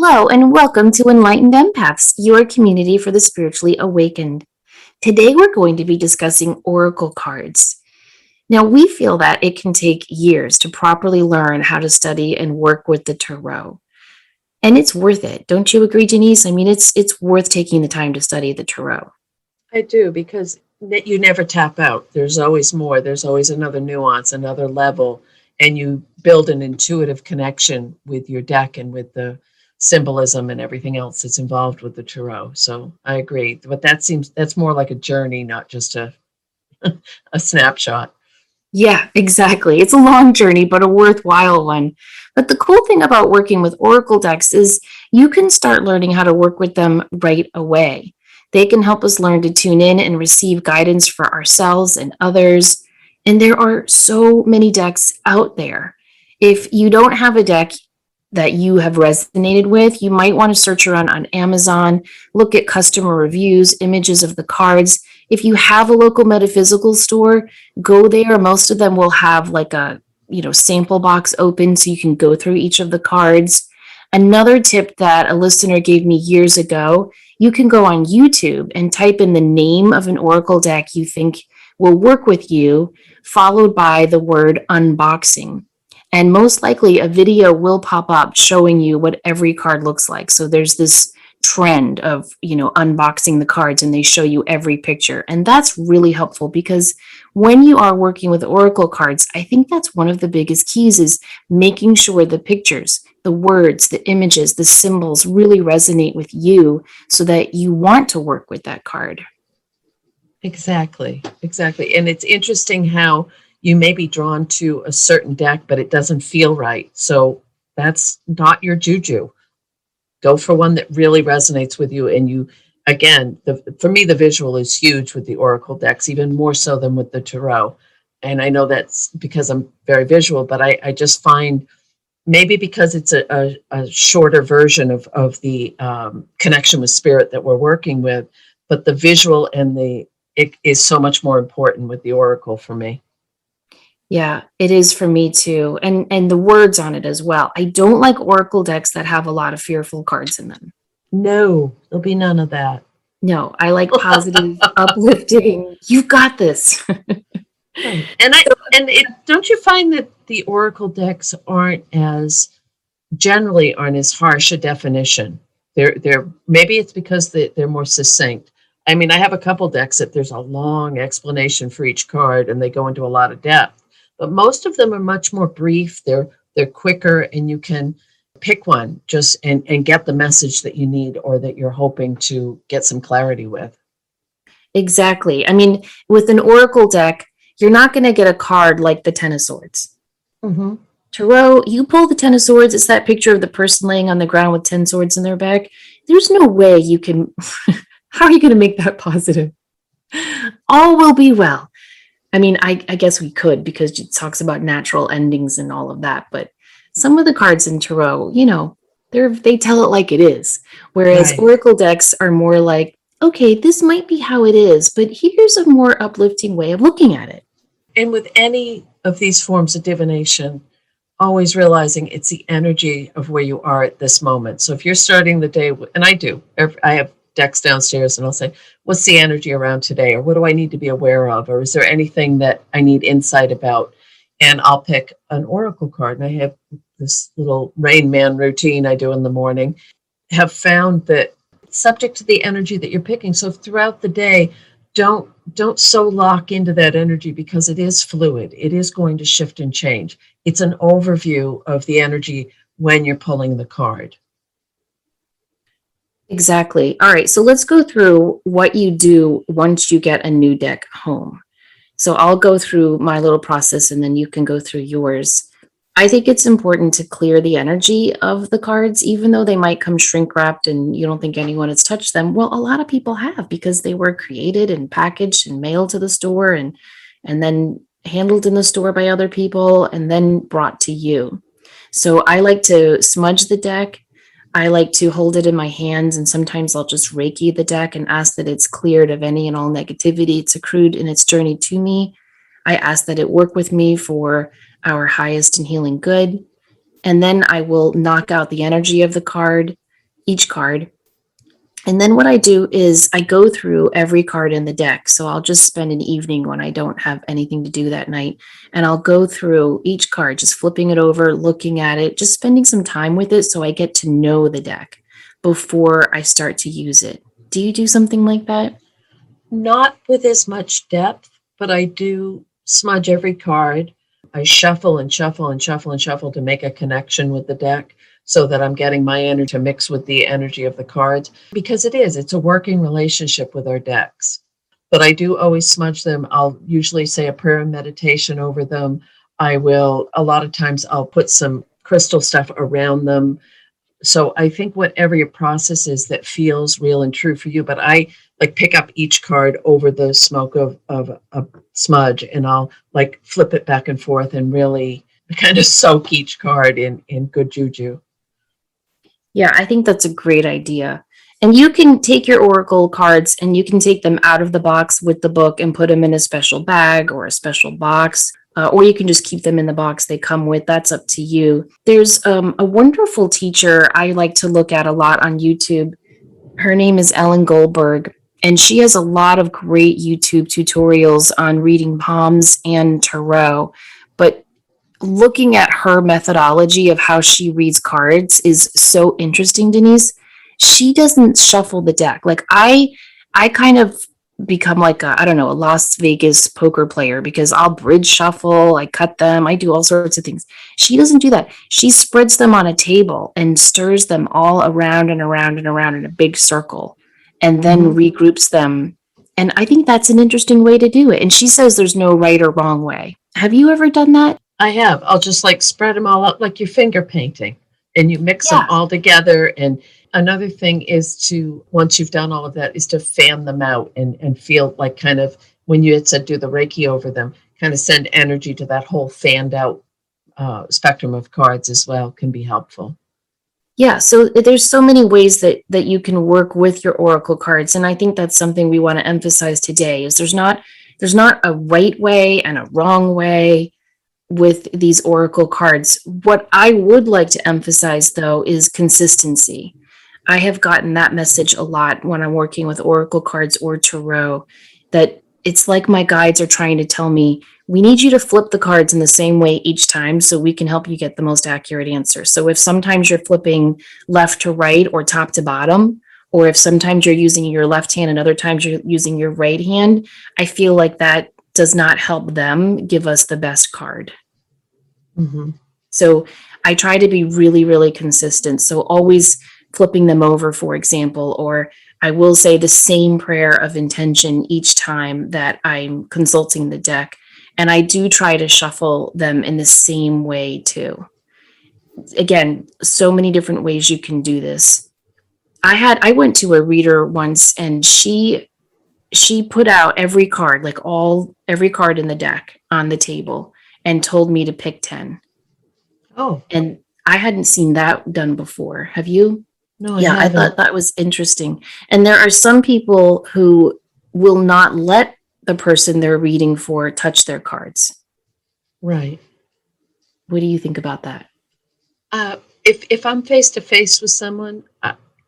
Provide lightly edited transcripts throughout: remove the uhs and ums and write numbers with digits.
Hello, and welcome to Enlightened Empaths, your community for the spiritually awakened. Today, we're going to be discussing oracle cards. Now, we feel that it can take years to properly learn how to study and work with the tarot. And it's worth it. Don't you agree, Janice? I mean, it's worth taking the time to study the tarot. I do, because you never tap out. There's always more. There's always another nuance, another level, and you build an intuitive connection with your deck and with the symbolism and everything else that's involved with the tarot. So I agree. But that's more like a journey, not just a a snapshot. Yeah, exactly. It's a long journey, but a worthwhile one. But the cool thing about working with oracle decks is you can start learning how to work with them right away. They can help us learn to tune in and receive guidance for ourselves and others. And there are so many decks out there. If you don't have a deck that you have resonated with, you might want to search around on Amazon, look at customer reviews, images of the cards. If you have a local metaphysical store, go there. Most of them will have like a sample box open so you can go through each of the cards. Another tip that a listener gave me years ago, you can go on YouTube and type in the name of an oracle deck you think will work with you, followed by the word unboxing. And most likely a video will pop up showing you what every card looks like. So there's this trend of, unboxing the cards, and they show you every picture. And that's really helpful because when you are working with oracle cards, I think that's one of the biggest keys is making sure the pictures, the words, the images, the symbols really resonate with you so that you want to work with that card. Exactly. And it's interesting how you may be drawn to a certain deck, but it doesn't feel right. So that's not your juju. Go for one that really resonates with you. And you, again, for me, the visual is huge with the oracle decks, even more so than with the tarot. And I know that's because I'm very visual, but I just find maybe because it's a shorter version of the connection with spirit that we're working with, but the visual and it is so much more important with the oracle for me. Yeah, it is for me too. And the words on it as well. I don't like oracle decks that have a lot of fearful cards in them. No, there'll be none of that. No, I like positive, uplifting. You've got this. Right. Don't you find that the oracle decks aren't as harsh a definition? They're maybe it's because they're more succinct. I mean, I have a couple decks that there's a long explanation for each card and they go into a lot of depth. But most of them are much more brief. They're quicker, and you can pick one just and get the message that you need or that you're hoping to get some clarity with. Exactly. I mean, with an oracle deck, you're not going to get a card like the Ten of Swords. Mm-hmm. Tarot, you pull the Ten of Swords, it's that picture of the person laying on the ground with 10 swords in their back. There's no way you can. How are you going to make that positive? All will be well. I mean, I guess we could because it talks about natural endings and all of that. But some of the cards in tarot, they tell it like it is. Whereas Right. oracle decks are more like, okay, this might be how it is, but here's a more uplifting way of looking at it. And with any of these forms of divination, always realizing it's the energy of where you are at this moment. So if you're starting the day, and I do, I have decks downstairs and I'll say, what's the energy around today? Or what do I need to be aware of? Or is there anything that I need insight about? And I'll pick an oracle card. And I have this little Rain Man routine I do in the morning. Have found that subject to the energy that you're picking. So throughout the day, don't so lock into that energy because it is fluid. It is going to shift and change. It's an overview of the energy when you're pulling the card. Exactly. All right. So let's go through what you do once you get a new deck home. So I'll go through my little process and then you can go through yours. I think it's important to clear the energy of the cards, even though they might come shrink wrapped and you don't think anyone has touched them. Well, a lot of people have because they were created and packaged and mailed to the store and then handled in the store by other people and then brought to you. So I like to smudge the deck. I like to hold it in my hands, and sometimes I'll just Reiki the deck and ask that it's cleared of any and all negativity it's accrued in its journey to me. I ask that it work with me for our highest and healing good. And then I will knock out the energy of the card. each card. And then what I do is I go through every card in the deck. So I'll just spend an evening when I don't have anything to do that night. And I'll go through each card, just flipping it over, looking at it, just spending some time with it so I get to know the deck before I start to use it. Do you do something like that? Not with as much depth, but I do smudge every card. I shuffle and shuffle and shuffle and shuffle to make a connection with the deck so that I'm getting my energy to mix with the energy of the cards because it's a working relationship with our decks. But I do always smudge them. I'll usually say a prayer and meditation over them. I will, a lot of times, I'll put some crystal stuff around them. So I think whatever your process is that feels real and true for you, but I like pick up each card over the smoke of a smudge and I'll like flip it back and forth and really kind of soak each card in good juju. Yeah, I think that's a great idea. And you can take your Oracle cards and you can take them out of the box with the book and put them in a special bag or a special box, or you can just keep them in the box they come with. That's up to you. There's a wonderful teacher I like to look at a lot on YouTube. Her name is Ellen Goldberg, and she has a lot of great YouTube tutorials on reading palms and tarot. But looking at her methodology of how she reads cards is so interesting, Denise. She doesn't shuffle the deck. Like I kind of become like a, I don't know, a Las Vegas poker player because I'll bridge shuffle, I cut them, I do all sorts of things. She doesn't do that. She spreads them on a table and stirs them all around and around and around in a big circle and then Mhm. regroups them. And I think that's an interesting way to do it. And she says there's no right or wrong way. Have you ever done that? I have. I'll just like spread them all up like you're finger painting and you mix them Yeah. all together. And another thing is to, once you've done all of that, is to fan them out and feel like kind of when you had said do the Reiki over them, kind of send energy to that whole fanned out spectrum of cards as well can be helpful. Yeah, so there's so many ways that you can work with your oracle cards, and I think that's something we want to emphasize today. Is there's not a right way and a wrong way with these oracle cards. What I would like to emphasize though is consistency. I have gotten that message a lot when I'm working with oracle cards or tarot, that it's like my guides are trying to tell me, we need you to flip the cards in the same way each time so we can help you get the most accurate answer. So if sometimes you're flipping left to right or top to bottom, or if sometimes you're using your left hand and other times you're using your right hand, I feel like that does not help them give us the best card. Mm-hmm. So I try to be really, really consistent. So always flipping them over, for example, or I will say the same prayer of intention each time that I'm consulting the deck. And I do try to shuffle them in the same way too. Again, so many different ways you can do this. I went to a reader once and she put out every card, like every card in the deck on the table and told me to pick 10. Oh, And I hadn't seen that done before. Have you? no, I Yeah, I haven't. thought that was interesting. And there are some people who will not let the person they're reading for touch their cards. Right. What do you think about that? If I'm face to face with someone,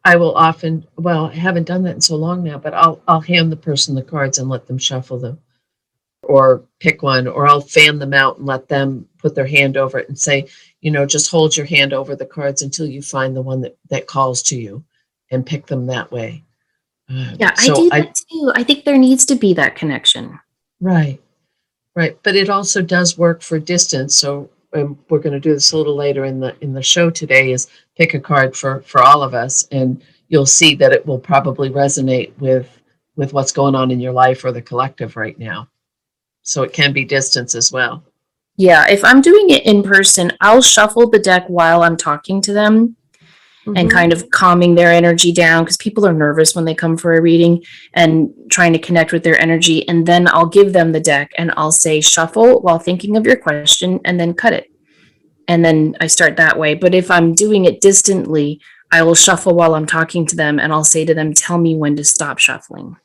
I will often. Well, I haven't done that in so long now, but I'll hand the person the cards and let them shuffle them, or pick one, or I'll fan them out and let them put their hand over it and say, just hold your hand over the cards until you find the one that calls to you, and pick them that way. Yeah, I So do I that too. I think there needs to be that connection. right. Right, but it also does work for distance. So we're going to do this a little later in the show today. Is pick a card for all of us, and you'll see that it will probably resonate with what's going on in your life or the collective right now. So it can be distance as well. Yeah, if I'm doing it in person, I'll shuffle the deck while I'm talking to them and Mm-hmm. kind of calming their energy down because people are nervous when they come for a reading and trying to connect with their energy. And then I'll give them the deck and I'll say shuffle while thinking of your question and then cut it. And then I start that way. But if I'm doing it distantly, I will shuffle while I'm talking to them and I'll say to them, tell me when to stop shuffling.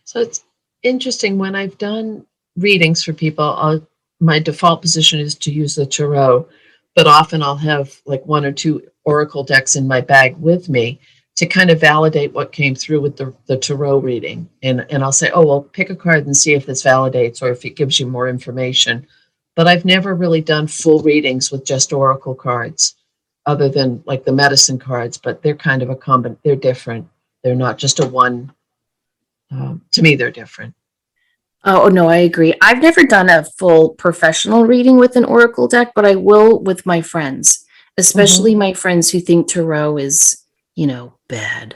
So it's interesting when I've done readings for people. My default position is to use the tarot, but often I'll have like one or two oracle decks in my bag with me. to kind of validate what came through with the tarot reading. And I'll say, oh, well, pick a card and see if this validates or if it gives you more information. But I've never really done full readings with just oracle cards, other than like the medicine cards, but they're kind of they're different. They're not just a one. To me, they're different. Oh, no, I agree. I've never done a full professional reading with an oracle deck, but I will with my friends, especially Mhm. my friends who think tarot is, bad.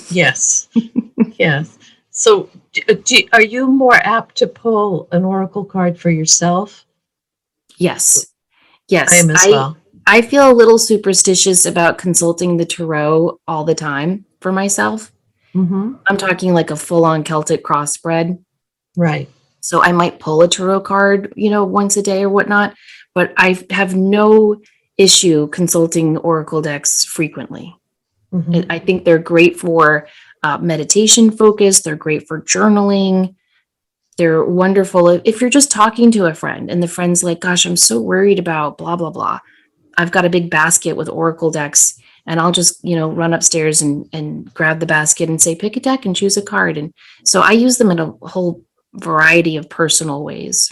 Yes. Yes. So, are you more apt to pull an oracle card for yourself? Yes. I Yes. am as I well. I feel a little superstitious about consulting the tarot all the time for myself. Hmm. I'm talking like a full-on Celtic crossbred. Right. So I might pull a tarot card, once a day or whatnot, but I have no issue consulting oracle decks frequently. Hmm. I think they're great for meditation focus. They're great for journaling. They're wonderful if you're just talking to a friend and the friend's like, gosh, I'm so worried about blah, blah, blah. I've got a big basket with oracle decks and I'll just, run upstairs and grab the basket and say, pick a deck and choose a card. And so I use them in a whole variety of personal ways.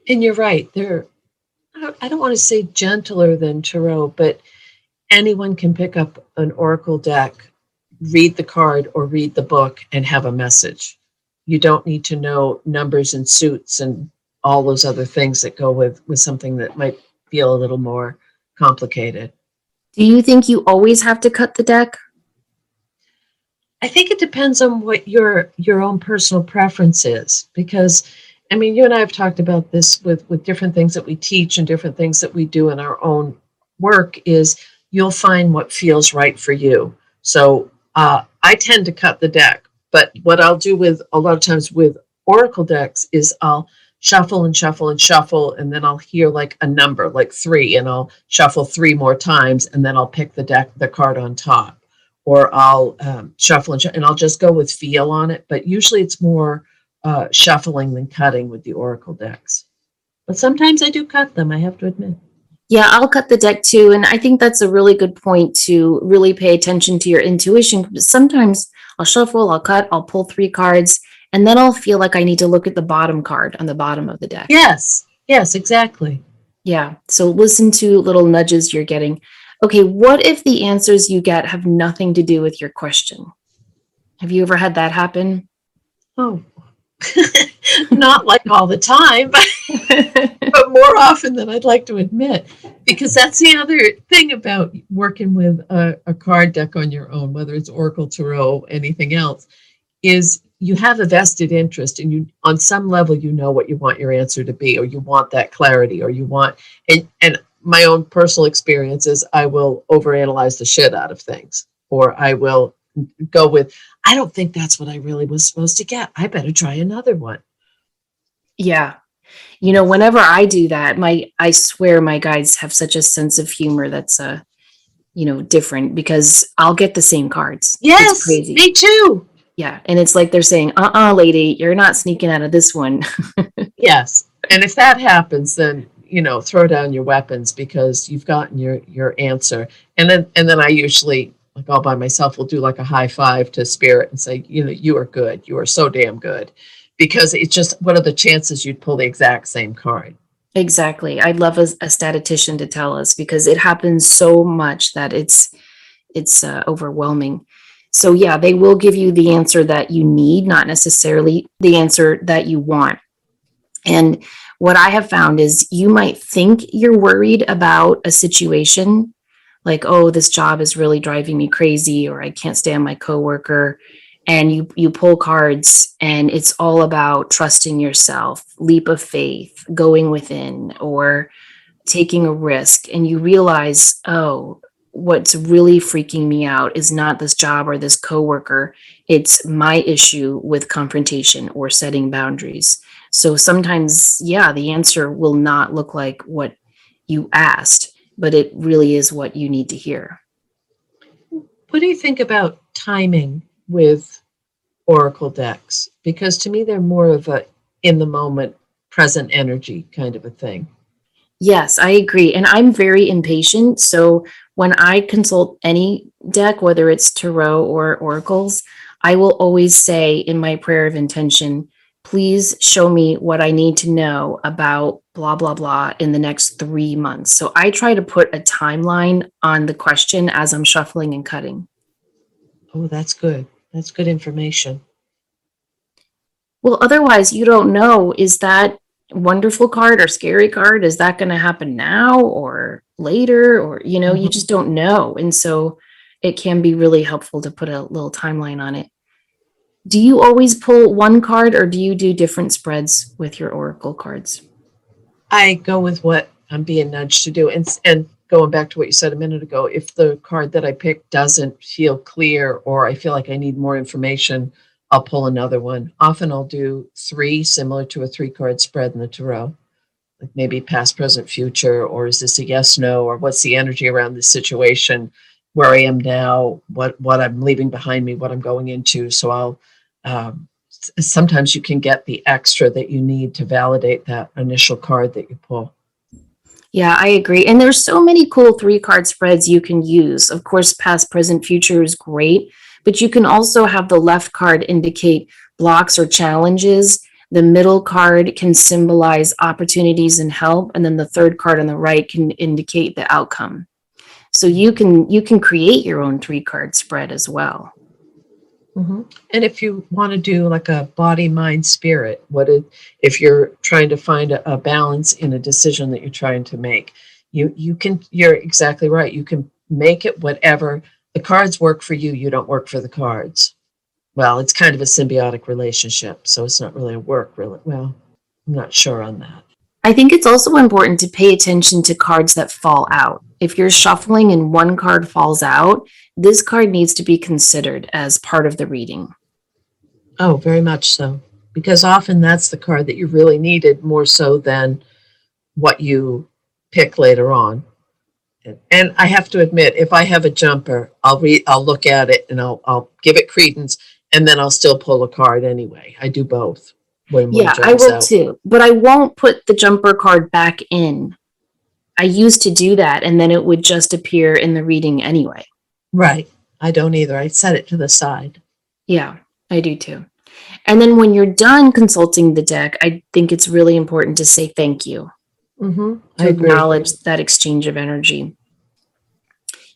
And you're right. I don't want to say gentler than tarot, but anyone can pick up an oracle deck, read the card or read the book, and have a message. You don't need to know numbers and suits and all those other things that go with something that might feel a little more complicated. Do you think you always have to cut the deck? I think it depends on what your own personal preference is, because I mean, you and I have talked about this with different things that we teach and different things that we do in our own work. Is you'll find what feels right for you. So I tend to cut the deck, but what I'll do with a lot of times with oracle decks is I'll shuffle and shuffle and shuffle, and then I'll hear like a number, like three, and I'll shuffle three more times, and then I'll pick the card on top, or I'll shuffle and I'll just go with feel on it. But usually it's more shuffling than cutting with the oracle decks. But sometimes I do cut them, I have to admit. Yeah, I'll cut the deck too. And I think that's a really good point to really pay attention to your intuition. Sometimes I'll shuffle, I'll cut, I'll pull three cards, and then I'll feel like I need to look at the bottom card on the bottom of the deck. Yes, yes, exactly. Yeah. So listen to little nudges you're getting. Okay, what if the answers you get have nothing to do with your question? Have you ever had that happen? Oh, not like all the time, but more often than I'd like to admit, because that's the other thing about working with a card deck on your own, whether it's Oracle, Tarot, anything else, is you have a vested interest, and you, on some level, you know what you want your answer to be, or you want that clarity, or you want, and my own personal experience is I will overanalyze the shit out of things, or I will go with, I don't think that's what I really was supposed to get. I better try another one. Yeah. Whenever I do that, I swear my guides have such a sense of humor that's different because I'll get the same cards. It's Yes, crazy. me too. Yeah. And it's like they're saying, lady, you're not sneaking out of this one. Yes. And if that happens, then throw down your weapons because you've gotten your answer. And then I usually, like, all by myself, will do like a high five to spirit and say, you are good. You are so damn good. Because it's just, what are the chances you'd pull the exact same card? Exactly. I'd love a statistician to tell us because it happens so much that it's overwhelming. So yeah, they will give you the answer that you need, not necessarily the answer that you want. And what I have found is you might think you're worried about a situation, like, oh, this job is really driving me crazy, or I can't stand my coworker. And you pull cards and it's all about trusting yourself, leap of faith, going within, or taking a risk. And you realize, oh, what's really freaking me out is not this job or this coworker. It's my issue with confrontation or setting boundaries. So sometimes, yeah, the answer will not look like what you asked, but it really is what you need to hear. What do you think about timing with oracle decks? Because to me, they're more of a in the moment, present energy kind of a thing. Yes, I agree. And I'm very impatient. So when I consult any deck, whether it's tarot or oracles, I will always say in my prayer of intention, please show me what I need to know about blah, blah, blah in the next 3 months. So I try to put a timeline on the question as I'm shuffling and cutting. Oh, that's good. That's good information. Well, otherwise, you don't know, is that wonderful card or scary card? Is that going to happen now or later? Or, you just don't know. And so it can be really helpful to put a little timeline on it. Do you always pull one card or do you do different spreads with your oracle cards? I go with what I'm being nudged to do. And going back to what you said a minute ago, if the card that I pick doesn't feel clear or I feel like I need more information, I'll pull another one. Often I'll do three, similar to a 3-card spread in the tarot, like maybe past, present, future, or is this a yes, no, or what's the energy around this situation, where I am now, what I'm leaving behind me, what I'm going into. So I'll sometimes you can get the extra that you need to validate that initial card that you pull. Yeah, I agree. And there's so many cool 3-card spreads you can use. Of course, past, present, future is great, but you can also have the left card indicate blocks or challenges. The middle card can symbolize opportunities and help, and then the third card on the right can indicate the outcome. So you can create your own 3-card spread as well. Mm-hmm. And if you want to do like a body, mind, spirit, if you're trying to find a balance in a decision that you're trying to make, you're exactly right. You can make it whatever. The cards work for you. You don't work for the cards. Well, it's kind of a symbiotic relationship, so it's not really a work. Really, well, I'm not sure on that. I think it's also important to pay attention to cards that fall out. If you're shuffling and one card falls out, this card needs to be considered as part of the reading. Oh, very much so. Because often that's the card that you really needed more so than what you pick later on. And I have to admit, if I have a jumper, I'll look at it and I'll give it credence, and then I'll still pull a card anyway. I do both. Yeah, I will too, but I won't put the jumper card back in. I used to do that, and then it would just appear in the reading anyway. Right. I don't either. I set it to the side. Yeah, I do too. And then when you're done consulting the deck, I think it's really important to say thank you. Mm-hmm. To acknowledge that exchange of energy.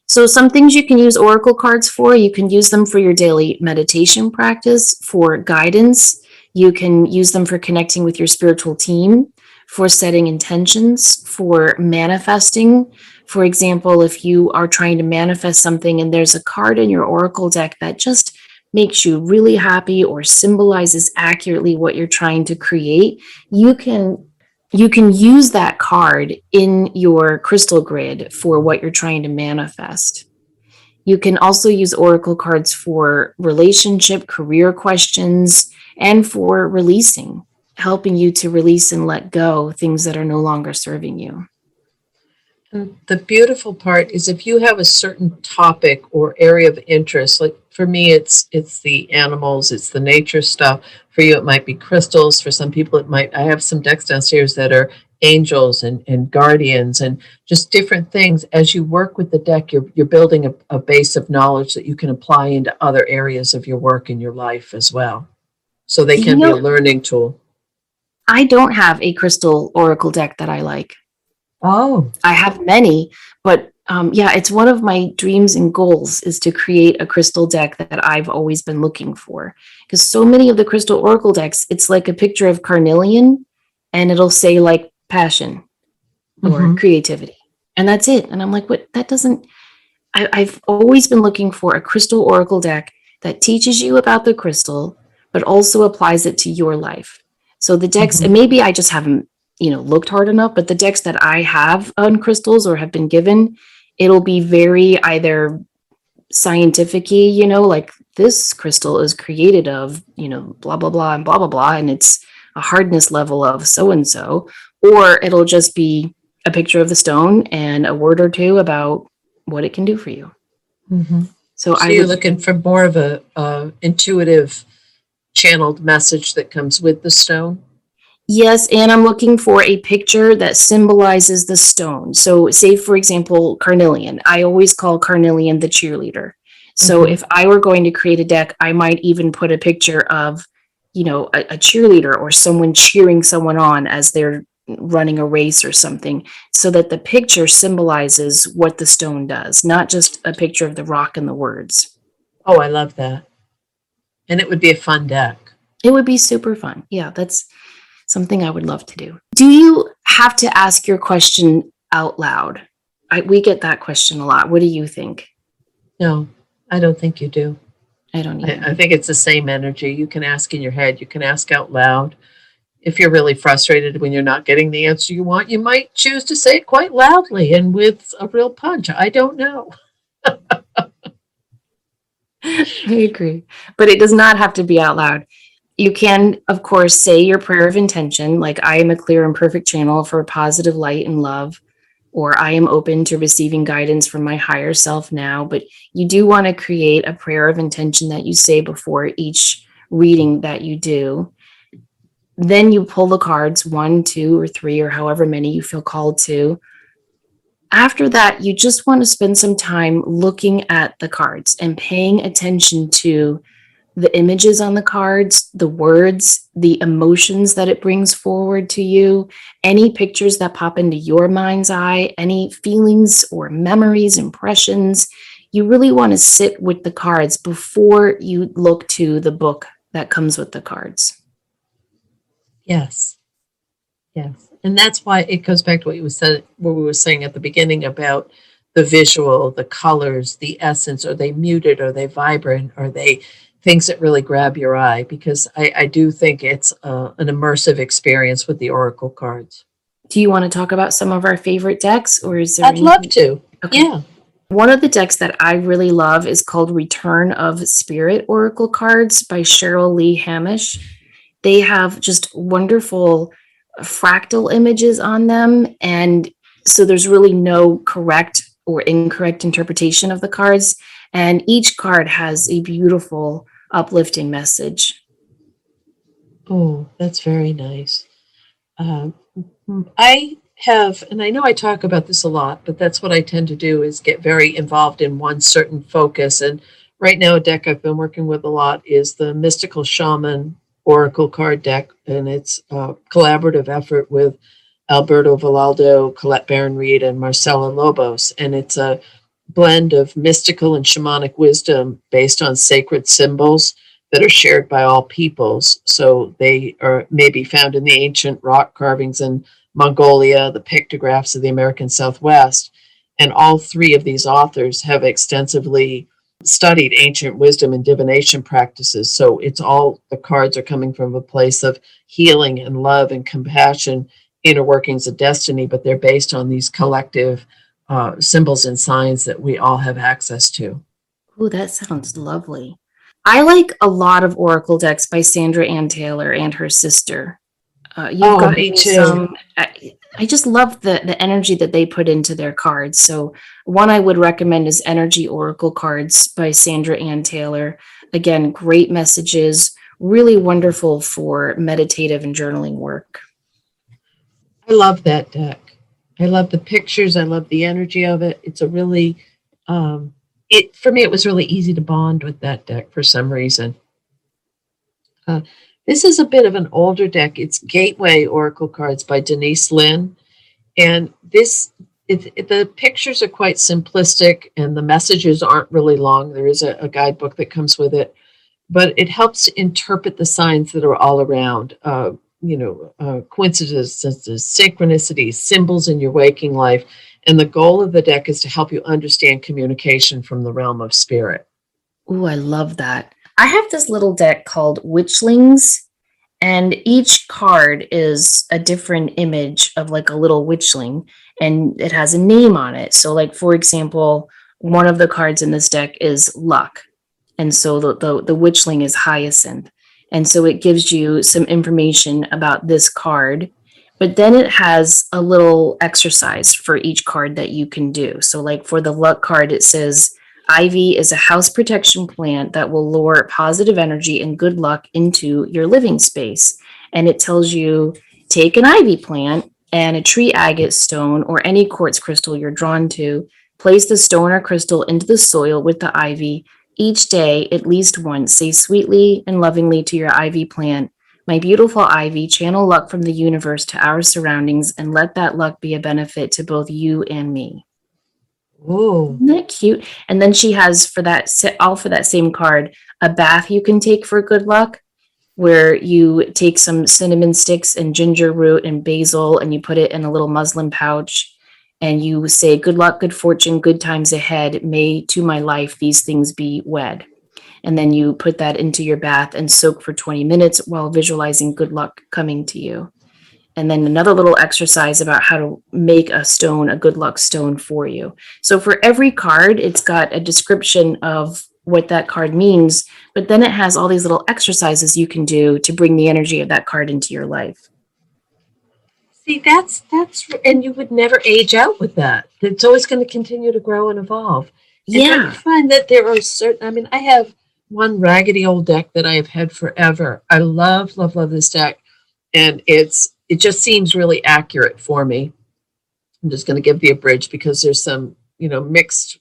So some things you can use oracle cards for, you can use them for your daily meditation practice, for guidance. You can use them for connecting with your spiritual team, for setting intentions, for manifesting. For example, if you are trying to manifest something and there's a card in your oracle deck that just makes you really happy or symbolizes accurately what you're trying to create, you can use that card in your crystal grid for what you're trying to manifest. You can also use oracle cards for relationship, career questions, and for releasing, helping you to release and let go things that are no longer serving you. And the beautiful part is if you have a certain topic or area of interest, like for me, it's the animals, it's the nature stuff. For you, it might be crystals. For some people, I have some decks downstairs that are angels and guardians and just different things. As you work with the deck, you're building a base of knowledge that you can apply into other areas of your work and your life as well. So they can be a learning tool. I don't have a crystal oracle deck that I like. Oh, I have many, but yeah, it's one of my dreams and goals is to create a crystal deck that I've always been looking for. Because so many of the crystal oracle decks, it's like a picture of carnelian and it'll say like passion or creativity. And that's it. And I'm like, what? That doesn't, I've always been looking for a crystal oracle deck that teaches you about the crystal, but also applies it to your life. So the decks, and maybe I just haven't, looked hard enough, but the decks that I have on crystals or have been given, it'll be very either scientific-y, like this crystal is created of, blah, blah, blah, and blah, blah, blah, and it's a hardness level of so-and-so, or it'll just be a picture of the stone and a word or two about what it can do for you. So you're looking for more of a intuitive channeled message that comes with the stone? Yes, and I'm looking for a picture that symbolizes the stone. So say, for example, carnelian. I always call carnelian the cheerleader. So if I were going to create a deck, I might even put a picture of, a cheerleader or someone cheering someone on as they're running a race or something, so that the picture symbolizes what the stone does, not just a picture of the rock and the words. Oh, I love that. And it would be a fun deck. It would be super fun. Yeah, that's something I would love to do. Do you have to ask your question out loud? We get that question a lot. What do you think? No, I don't think you do. I don't either. I think it's the same energy. You can ask in your head, you can ask out loud. If you're really frustrated when you're not getting the answer you want, you might choose to say it quite loudly and with a real punch. I don't know. I agree. But it does not have to be out loud. You can, of course, say your prayer of intention, like I am a clear and perfect channel for positive light and love, or I am open to receiving guidance from my higher self now. But you do want to create a prayer of intention that you say before each reading that you do. Then you pull the cards, 1, 2, or 3, or however many you feel called to. After that, you just want to spend some time looking at the cards and paying attention to the images on the cards, the words, the emotions that it brings forward to you, any pictures that pop into your mind's eye, any feelings or memories, impressions. You really want to sit with the cards before you look to the book that comes with the cards. Yes. Yes. And that's why it goes back to what we were saying at the beginning about the visual, the colors, the essence. Are they muted? Are they vibrant? Are they things that really grab your eye? Because I do think it's an immersive experience with the Oracle cards. Do you want to talk about some of our favorite decks, or is there I'd love anything? to. Okay. Yeah. One of the decks that I really love is called Return of Spirit Oracle Cards by Cheryl Lee Hamish. They have just wonderful fractal images on them. And so there's really no correct or incorrect interpretation of the cards. And each card has a beautiful, uplifting message. Oh, that's very nice. Um, I have, and I know I talk about this a lot, but that's what I tend to do is get very involved in one certain focus. And right now, a deck I've been working with a lot is the Mystical Shaman Oracle card deck, and it's a collaborative effort with Alberto Villaldo, Colette Barron-Reed, and Marcela Lobos. And it's a blend of mystical and shamanic wisdom based on sacred symbols that are shared by all peoples. So they are maybe found in the ancient rock carvings in Mongolia, the pictographs of the American Southwest. And all three of these authors have extensively studied ancient wisdom and divination practices. So it's all the cards are coming from a place of healing and love and compassion, inner workings of destiny, but they're based on these collective symbols and signs that we all have access to. Oh, that sounds lovely. I like a lot of Oracle decks by Sandra Ann Taylor and her sister. You've Oh, gotten me me too. some. I just love the energy that they put into their cards. So one I would recommend is Energy Oracle Cards by Sandra Ann Taylor. Again, great messages, really wonderful for meditative and journaling work. I love that deck. I love the pictures. I love the energy of it. It's a really, it for me, it was really easy to bond with that deck for some reason. Uh, this is a bit of an older deck. It's Gateway Oracle Cards by Denise Lynn. And the pictures are quite simplistic and the messages aren't really long. There is a guidebook that comes with it, but it helps to interpret the signs that are all around. Coincidences, synchronicities, symbols in your waking life. And the goal of the deck is to help you understand communication from the realm of spirit. Ooh, I love that. I have this little deck called Witchlings, and each card is a different image of like a little witchling, and it has a name on it. So, like for example, one of the cards in this deck is Luck, and so the witchling is Hyacinth, and so it gives you some information about this card. But then it has a little exercise for each card that you can do. So, like for the Luck card, it says Ivy is a house protection plant that will lure positive energy and good luck into your living space. And it tells you take an ivy plant and a tree agate stone or any quartz crystal you're drawn to, place the stone or crystal into the soil with the ivy. Each day, at least once, say sweetly and lovingly to your ivy plant, "My beautiful ivy, channel luck from the universe to our surroundings and let that luck be a benefit to both you and me." Oh, Isn't that cute? And then she has for that all for that same card, a bath you can take for good luck, where you take some cinnamon sticks and ginger root and basil and you put it in a little muslin pouch and you say, "Good luck, good fortune, good times ahead. May to my life these things be wed." And then you put that into your bath and soak for 20 minutes while visualizing good luck coming to you. And then another little exercise about how to make a stone, a good luck stone for you. So for every card, it's got a description of what that card means, but then it has all these little exercises you can do to bring the energy of that card into your life. see, and you would never age out with that. It's always going to continue to grow and evolve. And don't you Yeah. find that there are certain, I mean, I have one raggedy old deck that I have had forever. I love, love, love this deck. And it just seems really accurate for me. I'm just going to give the abridged because there's some, mixed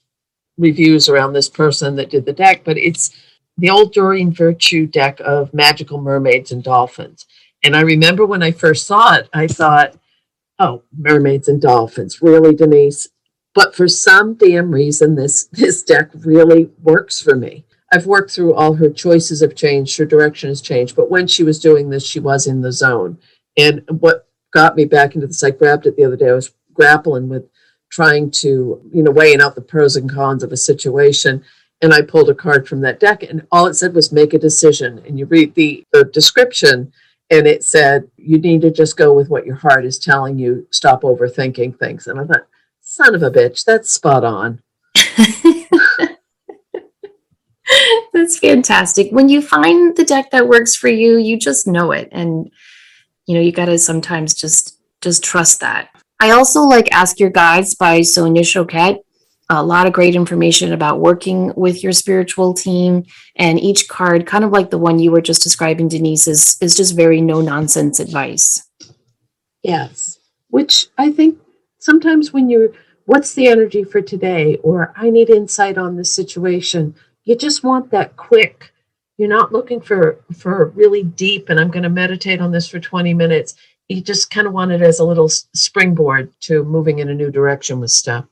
reviews around this person that did the deck, but it's the old Doreen Virtue deck of magical mermaids and dolphins. And I remember when I first saw it, I thought, oh, mermaids and dolphins, really, Denise? But for some damn reason, this deck really works for me. I've worked through all her choices have changed, her direction has changed, but when she was doing this, she was in the zone. And what got me back into this, I grabbed it the other day. I was grappling with trying to, weighing out the pros and cons of a situation. And I pulled a card from that deck, and all it said was make a decision. And you read the description, and it said, you need to just go with what your heart is telling you, stop overthinking things. And I thought, son of a bitch, that's spot on. That's fantastic. When you find the deck that works for you, you just know it. And you got to sometimes just trust that. I also like Ask Your Guides by Sonia Choquette. A lot of great information about working with your spiritual team. And each card, kind of like the one you were just describing, Denise, is just very no nonsense advice. Yes. Which I think sometimes when what's the energy for today? Or I need insight on this situation. You just want that quick. You're not looking for really deep, and I'm going to meditate on this for 20 minutes. You just kind of want it as a little springboard to moving in a new direction with stuff.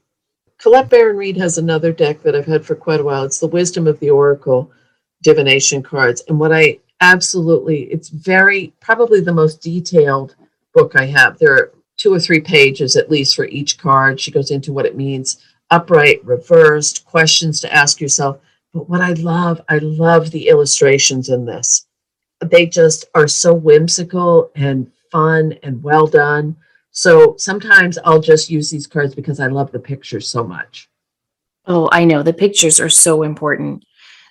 Colette Baron Reed has another deck that I've had for quite a while. It's the Wisdom of the Oracle divination cards. And it's probably the most detailed book I have. There are 2 or 3 pages at least for each card. She goes into what it means, upright, reversed, questions to ask yourself. But what I love the illustrations in this. They just are so whimsical and fun and well done. So sometimes I'll just use these cards because I love the pictures so much. Oh, I know. The pictures are so important.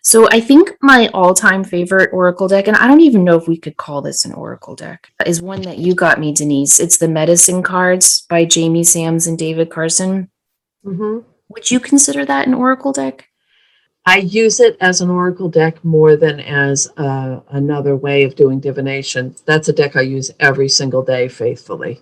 So I think my all-time favorite Oracle deck, and I don't even know if we could call this an Oracle deck, is one that you got me, Denise. It's the Medicine Cards by Jamie Sams and David Carson. Mm-hmm. Would you consider that an Oracle deck? I use it as an oracle deck more than as another way of doing divination. That's a deck I use every single day faithfully.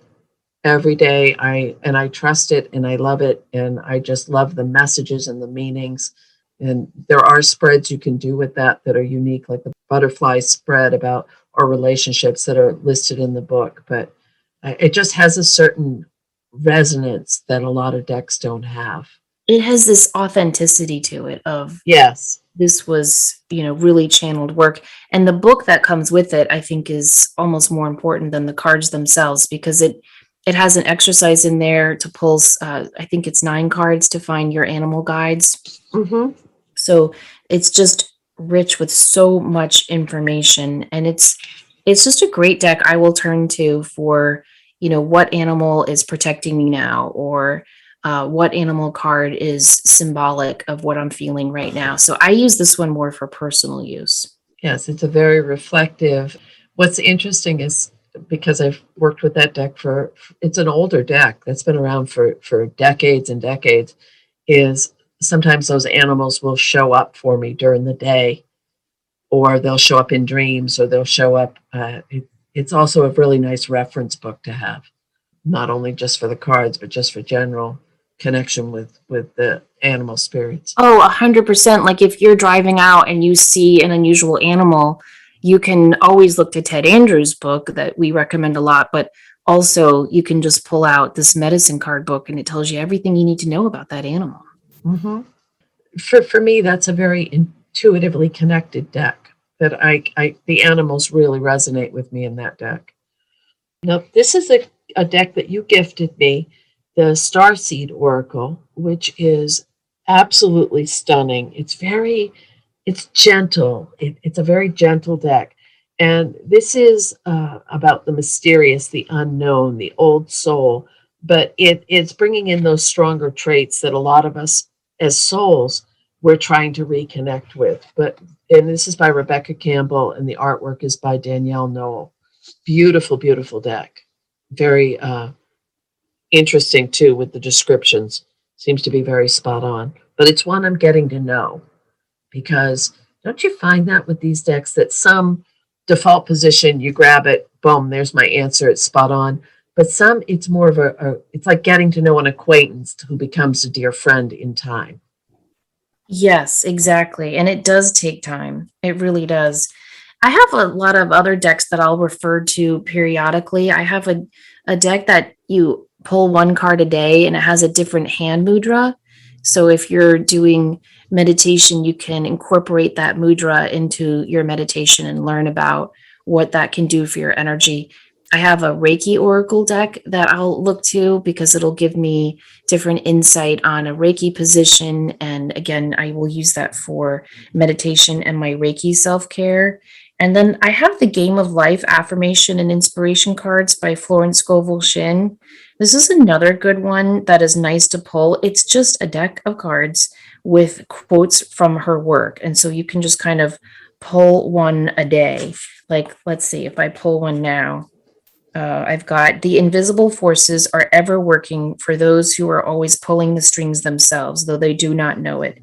Every day I trust it and I love it, and I just love the messages and the meanings. And there are spreads you can do with that are unique, like the butterfly spread about our relationships that are listed in the book. But it just has a certain resonance that a lot of decks don't have. It has this authenticity to it of Yes. this was, really channeled work. And the book that comes with it, I think, is almost more important than the cards themselves, because it has an exercise in there to pull, I think it's 9 cards to find your animal guides. Mm-hmm. So it's just rich with so much information, and it's just a great deck I will turn to for, what animal is protecting me now, or what animal card is symbolic of what I'm feeling right now. So I use this one more for personal use. Yes, it's a very reflective. What's interesting is because I've worked with that deck it's an older deck that's been around for decades and decades, is sometimes those animals will show up for me during the day, or they'll show up in dreams, or they'll show up. It's also a really nice reference book to have, not only just for the cards, but just for general. connection with the animal spirits. Oh, 100%. Like if you're driving out and you see an unusual animal, you can always look to Ted Andrews' book that we recommend a lot, but also you can just pull out this medicine card book and it tells you everything you need to know about that animal. Hmm. For me, that's a very intuitively connected deck. That the animals really resonate with me in that deck. Now, this is a deck that you gifted me, the Starseed Oracle, which is absolutely stunning. It's gentle. It's a very gentle deck. And this is about the mysterious, the unknown, the old soul. But it's bringing in those stronger traits that a lot of us as souls we're trying to reconnect with. And this is by Rebecca Campbell, and the artwork is by Danielle Noel. Beautiful, beautiful deck. Very interesting too with the descriptions. Seems to be very spot on. But it's one I'm getting to know, because don't you find that with these decks that some default position, you grab it, boom, there's my answer, it's spot on. But some, it's more of it's like getting to know an acquaintance who becomes a dear friend in time. Yes, exactly. And it does take time. It really does. I have a lot of other decks that I'll refer to periodically. I have a deck that you pull one card a day and it has a different hand mudra. So if you're doing meditation, you can incorporate that mudra into your meditation and learn about what that can do for your energy. I have a Reiki Oracle deck that I'll look to because it'll give me different insight on a Reiki position. And again, I will use that for meditation and my Reiki self care. And then I have the Game of Life affirmation and inspiration cards by Florence Scovel Shin. This is another good one that is nice to pull. It's just a deck of cards with quotes from her work. And so you can just kind of pull one a day. Like, let's see if I pull one now. I've got the invisible forces are ever working for those who are always pulling the strings themselves, though they do not know it.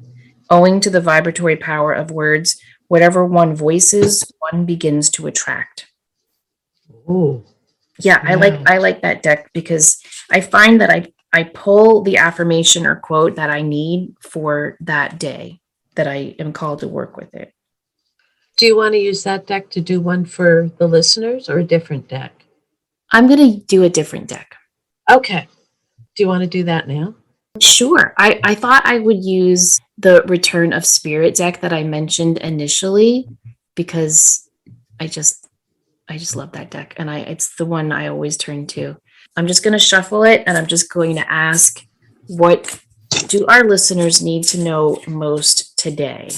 Owing to the vibratory power of words, whatever one voices, one begins to attract. Oh, Yeah, yeah. I like that deck because I find that I pull the affirmation or quote that I need for that day that I am called to work with it. Do you want to use that deck to do one for the listeners or a different deck? I'm going to do a different deck. Okay. Do you want to do that now? Sure. I thought I would use the Return of Spirit deck that I mentioned initially because I just love that deck and it's the one I always turn to. I'm just going to shuffle it and I'm just going to ask, what do our listeners need to know most today?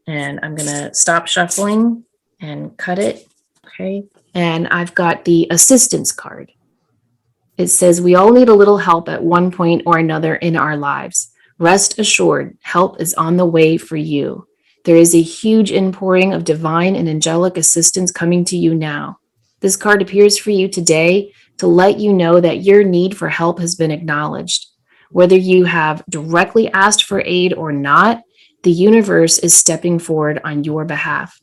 And I'm going to stop shuffling and cut it. Okay. And I've got the assistance card. It says, we all need a little help at one point or another in our lives. Rest assured, help is on the way for you. There is a huge inpouring of divine and angelic assistance coming to you now. This card appears for you today to let you know that your need for help has been acknowledged. Whether you have directly asked for aid or not, the universe is stepping forward on your behalf.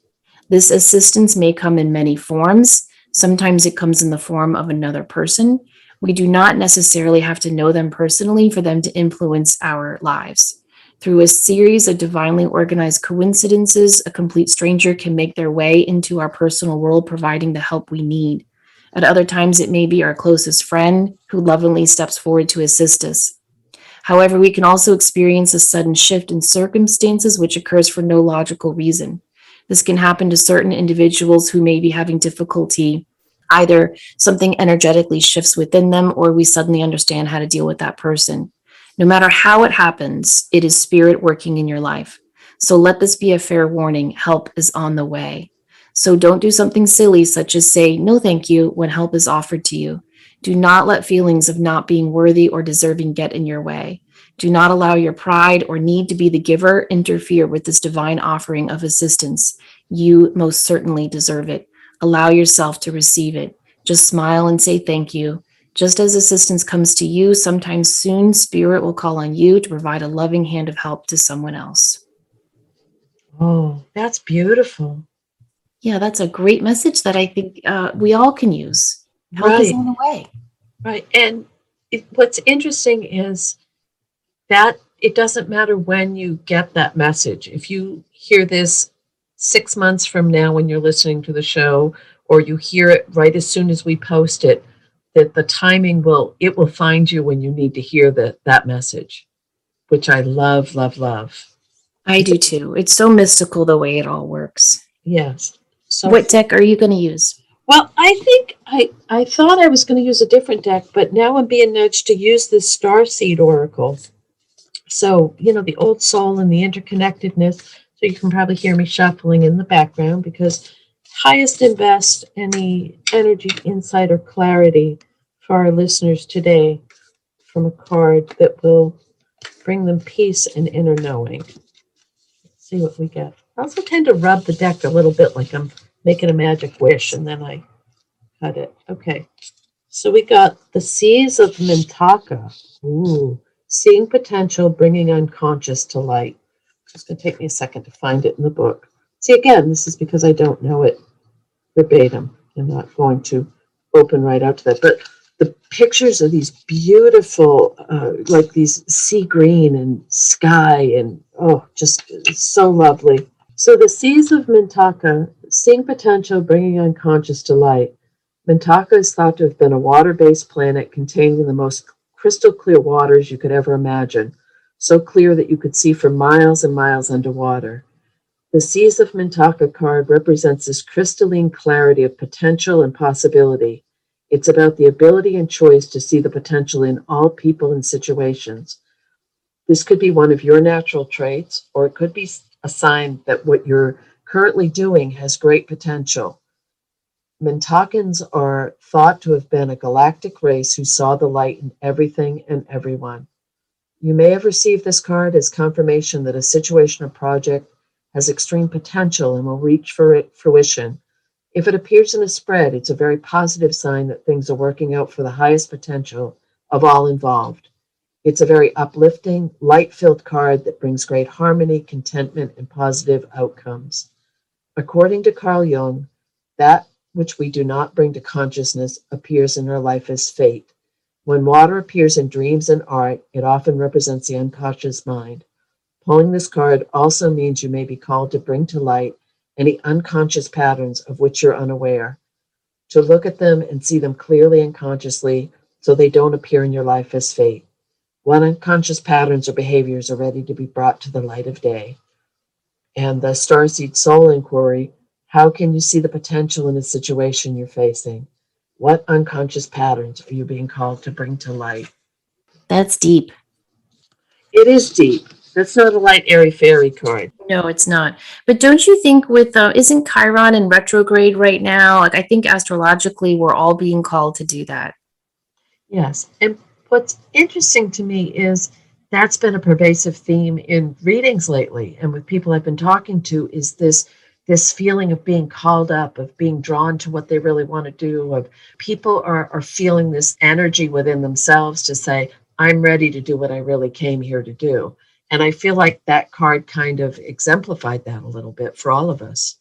This assistance may come in many forms. Sometimes it comes in the form of another person. We do not necessarily have to know them personally for them to influence our lives. Through a series of divinely organized coincidences, a complete stranger can make their way into our personal world, providing the help we need. At other times, it may be our closest friend who lovingly steps forward to assist us. However, we can also experience a sudden shift in circumstances which occurs for no logical reason. This can happen to certain individuals who may be having difficulty. Either something energetically shifts within them, or we suddenly understand how to deal with that person. No matter how it happens, it is spirit working in your life. So let this be a fair warning. Help is on the way. So don't do something silly, such as say no thank you when help is offered to you. Do not let feelings of not being worthy or deserving get in your way. Do not allow your pride or need to be the giver interfere with this divine offering of assistance. You most certainly deserve it. Allow yourself to receive it. Just smile and say thank you. Just as assistance comes to you, sometimes soon Spirit will call on you to provide a loving hand of help to someone else. Oh, that's beautiful. Yeah, that's a great message that I think we all can use. Help is Right, on the way. right. And what's interesting is that it doesn't matter when you get that message. If you hear this 6 months from now when you're listening to the show, or you hear it right as soon as we post it, that the timing will find you when you need to hear that message, which I love, love, love. I do too. It's so mystical the way it all works. Yes. So, What deck are you going to use? well, I think I thought I was going to use a different deck, but now I'm being nudged to use this Starseed Oracle. So, the old soul and the interconnectedness. So you can probably hear me shuffling in the background because highest and best, any energy, insight, or clarity for our listeners today from a card that will bring them peace and inner knowing. Let's see what we get. I also tend to rub the deck a little bit like I'm making a magic wish, and then I cut it. Okay. So we got the Seas of Mintaka. Ooh, seeing potential, bringing unconscious to light. It's going to take me a second to find it in the book. See, again, this is because I don't know it verbatim. I'm not going to open right out to that. But the pictures of these beautiful, like these sea green and sky, and just so lovely. So the Seas of Mintaka, seeing potential, bringing unconscious to light. Mintaka is thought to have been a water-based planet containing the most crystal clear waters you could ever imagine, so clear that you could see for miles and miles underwater. The Seas of Mintaka card represents this crystalline clarity of potential and possibility. It's about the ability and choice to see the potential in all people and situations. This could be one of your natural traits, or it could be a sign that what you're currently doing has great potential. Mintakans are thought to have been a galactic race who saw the light in everything and everyone. You may have received this card as confirmation that a situation or project has extreme potential and will reach for fruition. If it appears in a spread, it's a very positive sign that things are working out for the highest potential of all involved. It's a very uplifting, light-filled card that brings great harmony, contentment, and positive outcomes. According to Carl Jung, that which we do not bring to consciousness appears in our life as fate. When water appears in dreams and art, it often represents the unconscious mind. Pulling this card also means you may be called to bring to light any unconscious patterns of which you're unaware, to look at them and see them clearly and consciously so they don't appear in your life as fate. What unconscious patterns or behaviors are ready to be brought to the light of day? And the Starseed Soul Inquiry, how can you see the potential in a situation you're facing? What unconscious patterns are you being called to bring to light? That's deep. It is deep. That's not a light, airy fairy card. No, it's not. But don't you think with isn't Chiron in retrograde right now? Like I think astrologically we're all being called to do that. Yes. And what's interesting to me is that's been a pervasive theme in readings lately and with people I've been talking to is this feeling of being called up, of being drawn to what they really want to do, of people are feeling this energy within themselves to say, I'm ready to do what I really came here to do. And I feel like that card kind of exemplified that a little bit for all of us.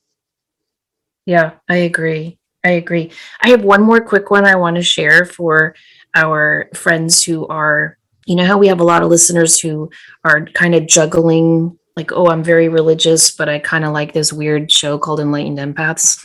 Yeah, I agree. I agree. I have one more quick one I want to share for our friends who are, you know, how we have a lot of listeners who are kind of juggling, like, oh, I'm very religious, but I kind of like this weird show called Enlightened Empaths.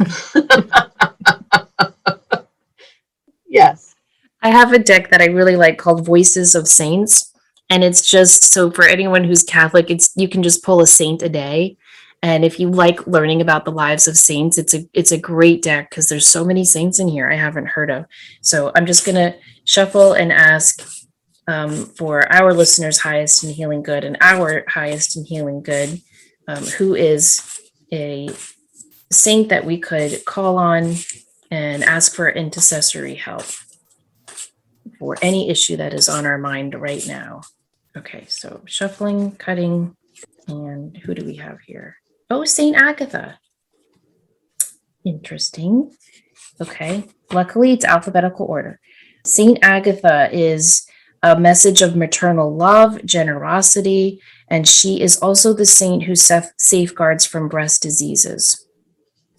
Yes. I have a deck that I really like called Voices of Saints. And it's just so for anyone who's Catholic, it's you can just pull a saint a day. And if you like learning about the lives of saints, it's a great deck because there's so many saints in here I haven't heard of. So I'm just gonna shuffle and ask for our listeners' highest and healing good and our highest and healing good, who is a saint that we could call on and ask for intercessory help for any issue that is on our mind right now. Okay, so shuffling, cutting, and who do we have here? Oh, Saint Agatha. Interesting. Okay, luckily it's alphabetical order. Saint Agatha is a message of maternal love, generosity, and she is also the saint who safeguards from breast diseases.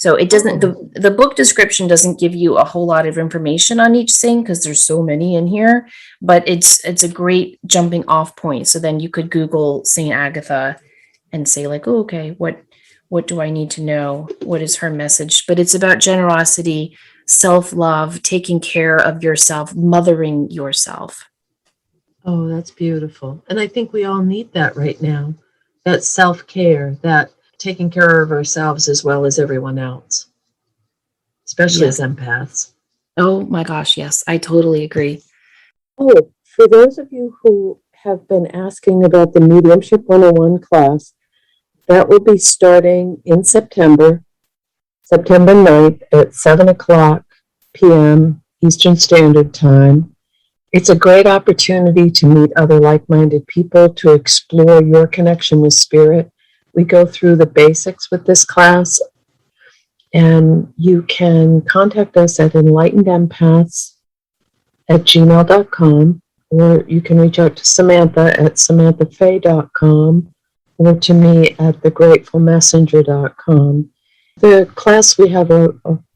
So it doesn't, Oh, the book description doesn't give you a whole lot of information on each thing because there's so many in here, but it's a great jumping off point. So then you could Google Saint Agatha and say like, oh, okay, what do I need to know? What is her message? But it's about generosity, self-love, taking care of yourself, mothering yourself. oh, that's beautiful. And I think we all need that right now. That self-care, that taking care of ourselves as well as everyone else, especially as Yes. empaths. Oh my gosh, yes, I totally agree. Oh, for those of you who have been asking about the Mediumship 101 class, that will be starting in September, September 9th at 7 o'clock p.m. Eastern Standard Time. It's a great opportunity to meet other like-minded people, to explore your connection with spirit. We go through the basics with this class, and you can contact us at enlightenedempaths@gmail.com, or you can reach out to Samantha at samanthafay.com, or to me at thegratefulmessenger.com. The class, we have a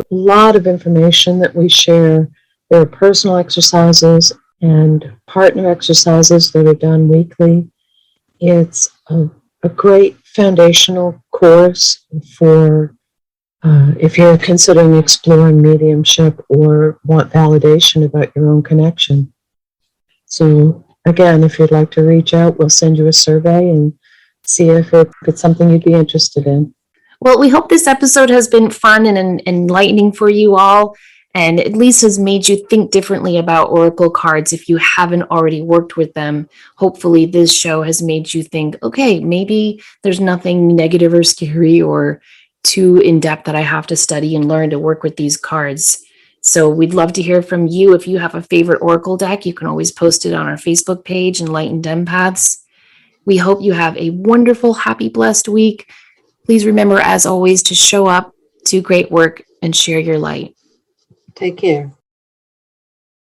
lot of information that we share. There are personal exercises and partner exercises that are done weekly. It's a great foundational course for if you're considering exploring mediumship or want validation about your own connection. So again, if you'd like to reach out, we'll send you a survey and see if it's something you'd be interested in. Well, we hope this episode has been fun and enlightening for you all, and at least has made you think differently about Oracle cards if you haven't already worked with them. Hopefully, this show has made you think, okay, maybe there's nothing negative or scary or too in depth that I have to study and learn to work with these cards. So we'd love to hear from you. If you have a favorite Oracle deck, you can always post it on our Facebook page, Enlightened Empaths. We hope you have a wonderful, happy, blessed week. Please remember, as always, to show up, do great work, and share your light. Take care.